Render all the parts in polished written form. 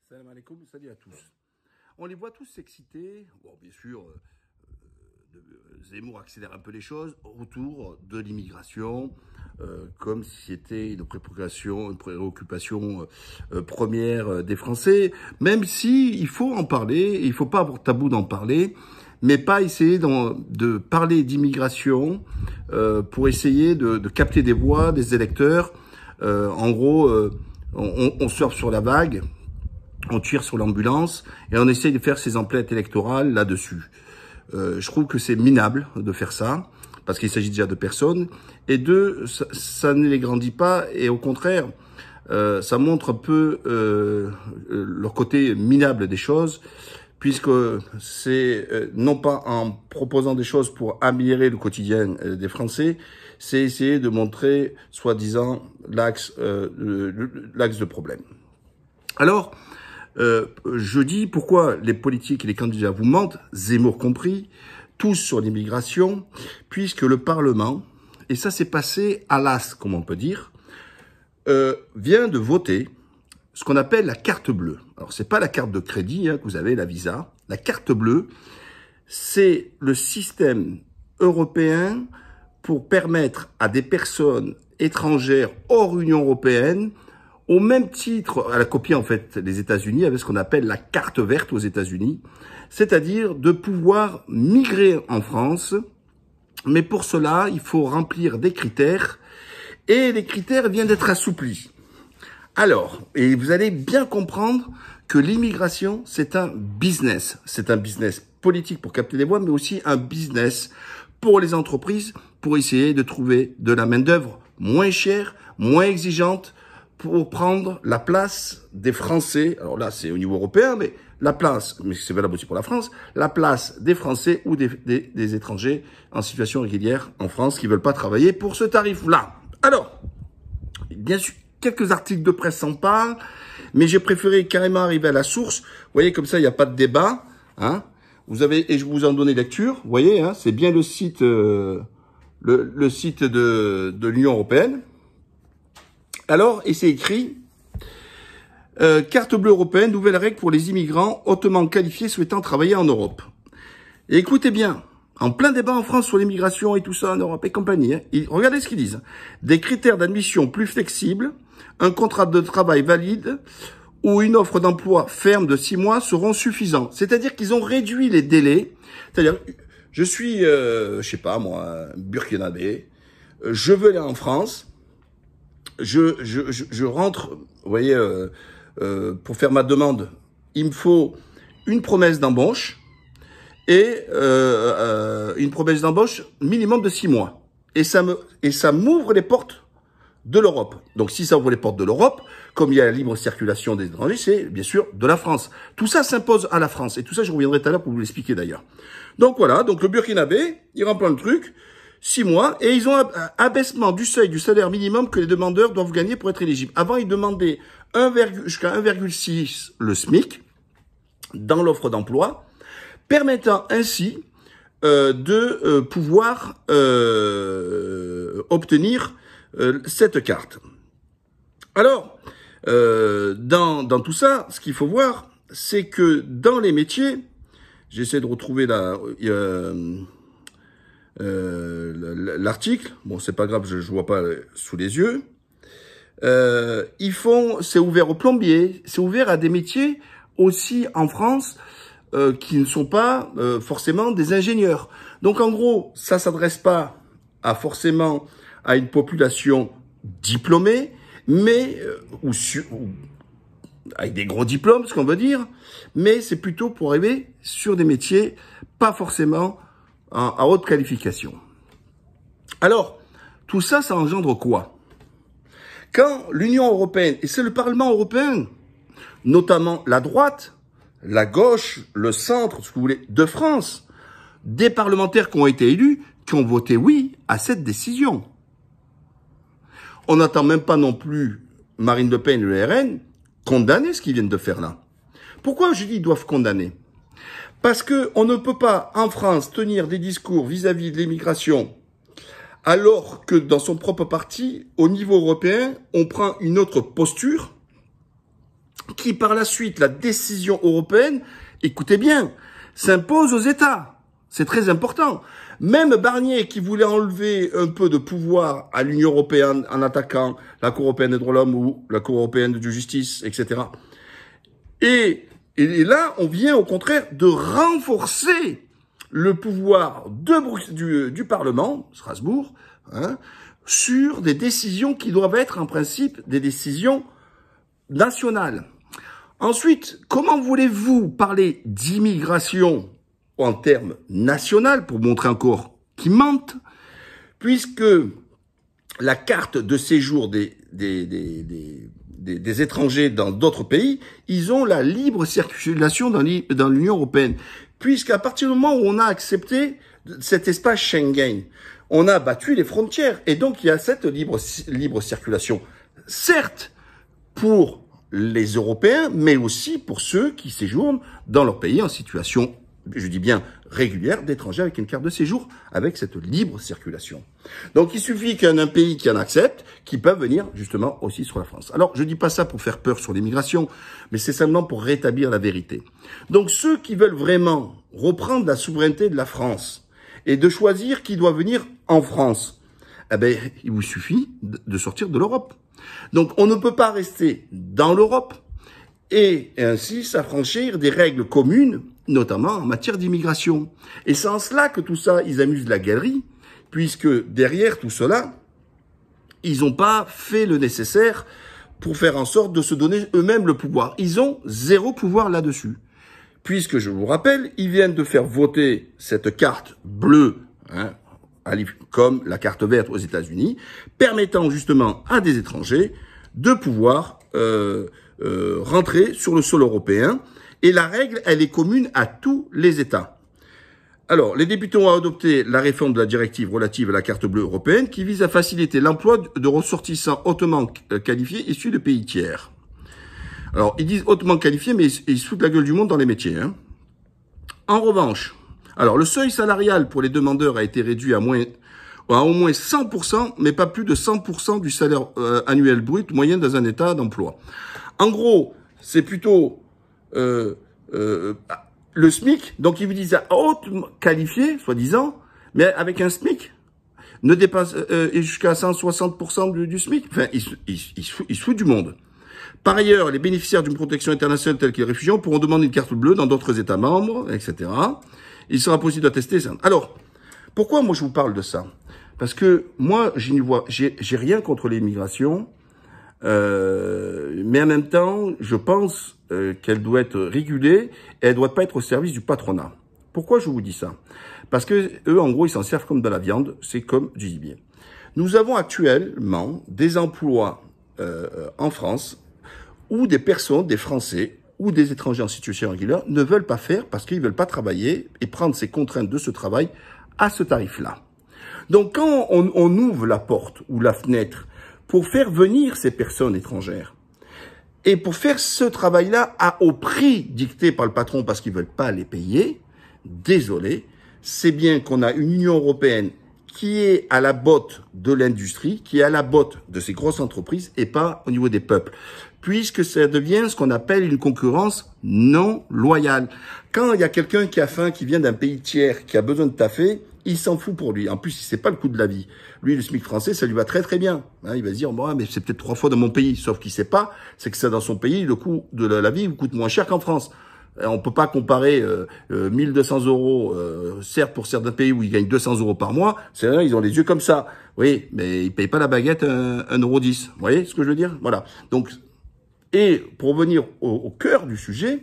Salam alaikum, salut à tous. On les voit tous s'exciter. Bon, bien sûr, Zemmour accélère un peu les choses autour de l'immigration, comme si c'était une préoccupation première des Français. Même si il faut en parler, il faut pas avoir tabou d'en parler, mais pas essayer de parler d'immigration pour essayer de capter des voix, des électeurs. En gros, on surfe sur la vague. On tire sur l'ambulance et on essaye de faire ses emplettes électorales là-dessus. Je trouve que c'est minable de faire ça, parce qu'il s'agit déjà de personnes, et ça ne les grandit pas, et au contraire, ça montre un peu leur côté minable des choses, puisque c'est non pas en proposant des choses pour améliorer le quotidien des Français, c'est essayer de montrer, soi-disant, l'axe de problème. Alors, je dis pourquoi les politiques et les candidats vous mentent, Zemmour compris, tous sur l'immigration, puisque le Parlement, et ça s'est passé à l'as, comme on peut dire, vient de voter ce qu'on appelle la carte bleue. Alors, c'est pas la carte de crédit que vous avez, la Visa. La carte bleue, c'est le système européen pour permettre à des personnes étrangères hors Union européenne, au même titre, à la copie en fait des États-Unis, avec ce qu'on appelle la carte verte aux États-Unis, c'est-à-dire de pouvoir migrer en France, mais pour cela, il faut remplir des critères, et les critères viennent d'être assouplis. Alors, et vous allez bien comprendre que l'immigration, c'est un business politique pour capter des voix, mais aussi un business pour les entreprises, pour essayer de trouver de la main-d'œuvre moins chère, moins exigeante, pour prendre la place des Français. Alors là, c'est au niveau européen, mais la place, mais c'est valable aussi pour la France, la place des Français ou des étrangers en situation régulière en France qui veulent pas travailler pour ce tarif-là. Alors, bien sûr, quelques articles de presse en parlent, mais j'ai préféré carrément arriver à la source. Vous voyez, comme ça, il n'y a pas de débat. Hein. Vous avez, et je vous en donne lecture. Vous voyez, hein, c'est bien le site, le site de l'Union européenne. Alors, et c'est écrit, carte bleue européenne, nouvelle règle pour les immigrants hautement qualifiés souhaitant travailler en Europe. Et écoutez bien, en plein débat en France sur l'immigration et tout ça en Europe et compagnie, hein, regardez ce qu'ils disent. Des critères d'admission plus flexibles, un contrat de travail valide ou une offre d'emploi ferme de 6 mois seront suffisants. C'est-à-dire qu'ils ont réduit les délais. C'est-à-dire, je suis, je sais pas moi, burkinabé, je veux aller en France. Je rentre, vous voyez, pour faire ma demande, il me faut une promesse d'embauche et une promesse d'embauche minimum de 6 mois. Et ça m'ouvre les portes de l'Europe. Donc si ça ouvre les portes de l'Europe, comme il y a la libre circulation des étrangers, c'est bien sûr de la France. Tout ça s'impose à la France. Et tout ça, je reviendrai tout à l'heure pour vous l'expliquer d'ailleurs. Donc voilà, donc le Burkinabé, il remplit le truc. 6 mois, et ils ont un abaissement du seuil du salaire minimum que les demandeurs doivent gagner pour être éligibles. Avant, ils demandaient jusqu'à 1,6 le SMIC dans l'offre d'emploi, permettant ainsi de pouvoir obtenir cette carte. Alors, dans tout ça, ce qu'il faut voir, c'est que dans les métiers, j'essaie de retrouver l'article, bon c'est pas grave, je vois pas sous les yeux. C'est ouvert aux plombiers, c'est ouvert à des métiers aussi en France qui ne sont pas forcément des ingénieurs. Donc en gros, ça s'adresse pas forcément à une population diplômée, mais ou avec des gros diplômes, ce qu'on veut dire, mais c'est plutôt pour arriver sur des métiers pas forcément à haute qualification. Alors, tout ça, ça engendre quoi? Quand l'Union européenne, et c'est le Parlement européen, notamment la droite, la gauche, le centre, ce que vous voulez, de France, des parlementaires qui ont été élus, qui ont voté oui à cette décision. On n'attend même pas non plus Marine Le Pen et le RN condamner ce qu'ils viennent de faire là. Pourquoi je dis qu'ils doivent condamner? Parce que on ne peut pas, en France, tenir des discours vis-à-vis de l'immigration, alors que dans son propre parti, au niveau européen, on prend une autre posture qui par la suite, la décision européenne, écoutez bien, s'impose aux États. C'est très important. Même Barnier, qui voulait enlever un peu de pouvoir à l'Union européenne en attaquant la Cour européenne des droits de l'homme ou la Cour européenne de justice, etc. Et là, on vient au contraire de renforcer le pouvoir du Parlement, Strasbourg, hein, sur des décisions qui doivent être en principe des décisions nationales. Ensuite, comment voulez-vous parler d'immigration en termes nationaux pour montrer encore qu'ils mentent, puisque la carte de séjour des étrangers dans d'autres pays, ils ont la libre circulation dans l'Union européenne. Puisqu'à partir du moment où on a accepté cet espace Schengen, on a battu les frontières. Et donc, il y a cette libre circulation. Certes, pour les Européens, mais aussi pour ceux qui séjournent dans leur pays en situation, je dis bien régulière, d'étrangers avec une carte de séjour, avec cette libre circulation. Donc, il suffit qu'il y ait un pays qui en accepte, qui peuvent venir justement aussi sur la France. Alors, je dis pas ça pour faire peur sur l'immigration, mais c'est simplement pour rétablir la vérité. Donc, ceux qui veulent vraiment reprendre la souveraineté de la France et de choisir qui doit venir en France, eh ben, il vous suffit de sortir de l'Europe. Donc, on ne peut pas rester dans l'Europe et ainsi s'affranchir des règles communes, notamment en matière d'immigration. Et c'est en cela que tout ça, ils amusent la galerie, puisque derrière tout cela, ils n'ont pas fait le nécessaire pour faire en sorte de se donner eux-mêmes le pouvoir. Ils ont zéro pouvoir là-dessus. Puisque, je vous rappelle, ils viennent de faire voter cette carte bleue, hein, comme la carte verte aux États-Unis, permettant justement à des étrangers de pouvoir rentrer sur le sol européen. Et la règle, elle est commune à tous les États. Alors, les députés ont adopté la réforme de la directive relative à la carte bleue européenne qui vise à faciliter l'emploi de ressortissants hautement qualifiés issus de pays tiers. Alors, ils disent hautement qualifiés, mais ils se foutent la gueule du monde dans les métiers. Hein. En revanche, alors le seuil salarial pour les demandeurs a été réduit à au moins 100%, mais pas plus de 100% du salaire annuel brut moyen dans un état d'emploi. En gros, c'est plutôt le SMIC, donc ils vous disent hautement qualifié, soi-disant, mais avec un SMIC, ne dépasse jusqu'à 160% du SMIC. Enfin, ils se foutent du monde. Par ailleurs, les bénéficiaires d'une protection internationale tels que les réfugiés pourront demander une carte bleue dans d'autres États membres, etc. Il sera possible d'attester ça. Alors, pourquoi moi je vous parle de ça? Parce que moi, j'ai rien contre l'immigration, mais en même temps, je pense qu'elle doit être régulée et elle doit pas être au service du patronat. Pourquoi je vous dis ça? Parce que eux, en gros, ils s'en servent comme de la viande, c'est comme du gibier. Nous avons actuellement des emplois en France où des personnes, des Français ou des étrangers en situation régulière ne veulent pas faire parce qu'ils veulent pas travailler et prendre ces contraintes de ce travail à ce tarif-là. Donc, quand on ouvre la porte ou la fenêtre pour faire venir ces personnes étrangères et pour faire ce travail-là au prix dicté par le patron parce qu'ils veulent pas les payer, désolé, c'est bien qu'on a une Union européenne qui est à la botte de l'industrie, qui est à la botte de ces grosses entreprises et pas au niveau des peuples. Puisque ça devient ce qu'on appelle une concurrence non loyale. Quand il y a quelqu'un qui a faim, qui vient d'un pays tiers, qui a besoin de taffer, il s'en fout pour lui. En plus, il sait pas le coût de la vie. Lui, le SMIC français, ça lui va très très bien. Hein, il va se dire, bon, mais c'est peut-être 3 fois dans mon pays. Sauf qu'il sait pas, c'est que ça dans son pays, le coût de la vie coûte moins cher qu'en France. On peut pas comparer 1200 €, certes pour certains pays où ils gagnent 200 € par mois, c'est vrai, ils ont les yeux comme ça. Oui, mais ils payent pas la baguette 1,10 €. Vous voyez ce que je veux dire? Voilà. Donc, et pour revenir au cœur du sujet,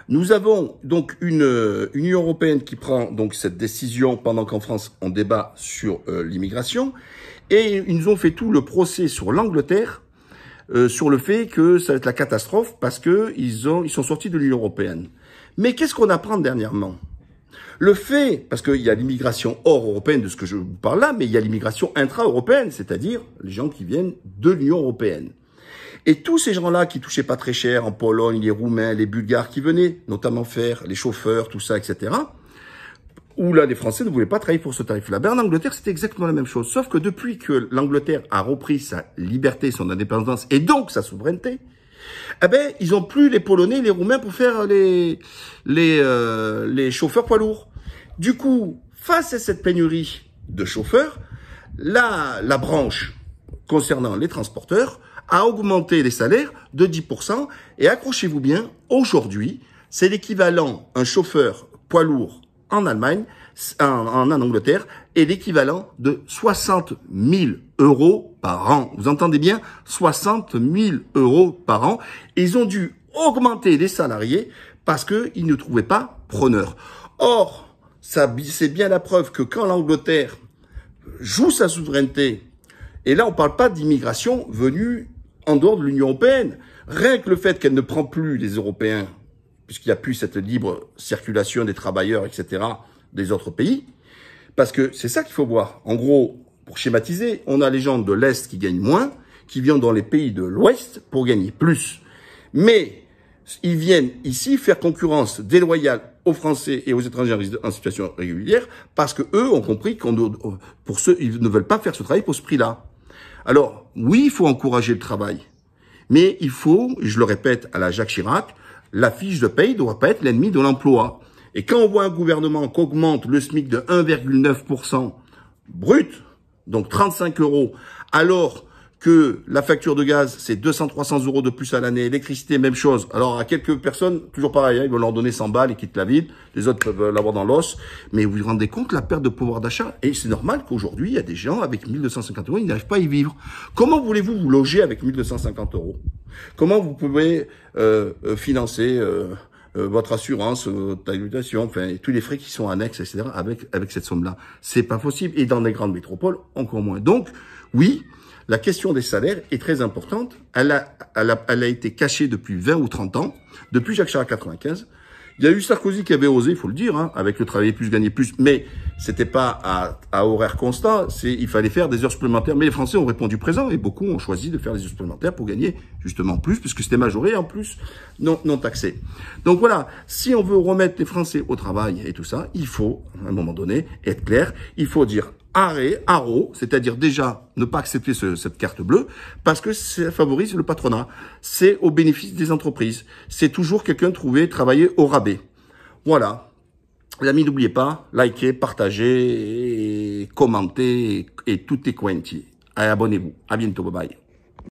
nous avons donc une Union européenne qui prend donc cette décision pendant qu'en France on débat sur l'immigration, et ils nous ont fait tout le procès sur l'Angleterre. Sur le fait que ça va être la catastrophe parce que ils sont sortis de l'Union européenne. Mais qu'est-ce qu'on apprend dernièrement? Le fait, parce qu'il y a l'immigration hors européenne de ce que je vous parle là, mais il y a l'immigration intra-européenne, c'est-à-dire les gens qui viennent de l'Union européenne. Et tous ces gens-là qui touchaient pas très cher en Pologne, les Roumains, les Bulgares qui venaient notamment faire les chauffeurs, tout ça, etc., où là, les Français ne voulaient pas travailler pour ce tarif-là. Ben, en Angleterre, c'était exactement la même chose. Sauf que depuis que l'Angleterre a repris sa liberté, son indépendance et donc sa souveraineté, Eh ben, ils ont plus les Polonais et les Roumains pour faire les chauffeurs poids lourds. Du coup, face à cette pénurie de chauffeurs, la branche concernant les transporteurs a augmenté les salaires de 10%. Et accrochez-vous bien, aujourd'hui, c'est l'équivalent, un chauffeur poids lourd en Allemagne, en Angleterre, est l'équivalent de 60 000 € par an. Vous entendez bien? 60 000 € par an. Ils ont dû augmenter les salariés parce qu'ils ne trouvaient pas preneurs. Or, c'est bien la preuve que quand l'Angleterre joue sa souveraineté, et là on ne parle pas d'immigration venue en dehors de l'Union européenne, rien que le fait qu'elle ne prend plus les Européens, puisqu'il n'y a plus cette libre circulation des travailleurs, etc., des autres pays, parce que c'est ça qu'il faut voir. En gros, pour schématiser, on a les gens de l'Est qui gagnent moins, qui viennent dans les pays de l'Ouest pour gagner plus. Mais ils viennent ici faire concurrence déloyale aux Français et aux étrangers en situation régulière, parce que eux ont compris pour ceux, ils ne veulent pas faire ce travail pour ce prix-là. Alors, oui, il faut encourager le travail, mais il faut, je le répète à la Jacques Chirac, la fiche de paye ne doit pas être l'ennemi de l'emploi. Et quand on voit un gouvernement qui augmente le SMIC de 1,9% brut, donc 35 €, alors que la facture de gaz, c'est 200-300 € de plus à l'année, électricité, même chose. Alors, à quelques personnes, toujours pareil, hein, ils vont leur donner 100 balles et quittent la ville, les autres peuvent l'avoir dans l'os, mais vous vous rendez compte la perte de pouvoir d'achat? Et c'est normal qu'aujourd'hui, il y a des gens avec 1250 €, ils n'arrivent pas à y vivre. Comment voulez-vous vous loger avec 1250 €? Comment vous pouvez financer votre assurance, votre habitation, enfin, tous les frais qui sont annexes, etc., avec cette somme-là? C'est pas possible. Et dans les grandes métropoles, encore moins. Donc, oui, la question des salaires est très importante. Elle a été cachée depuis 20 ou 30 ans, depuis Jacques Chirac 95. Il y a eu Sarkozy qui avait osé, il faut le dire, hein, avec le travailler plus, gagner plus, mais c'était pas à horaire constant, il fallait faire des heures supplémentaires. Mais les Français ont répondu présent et beaucoup ont choisi de faire des heures supplémentaires pour gagner justement plus, puisque c'était majoré en plus non taxé. Donc voilà, si on veut remettre les Français au travail et tout ça, il faut, à un moment donné, être clair, il faut dire haro, c'est-à-dire déjà ne pas accepter cette carte bleue, parce que ça favorise le patronat. C'est au bénéfice des entreprises. C'est toujours quelqu'un trouvé travailler au rabais. Voilà. Les amis, n'oubliez pas, likez, partagez, commentez et tout est quanti. Allez, abonnez-vous. À bientôt, bye bye.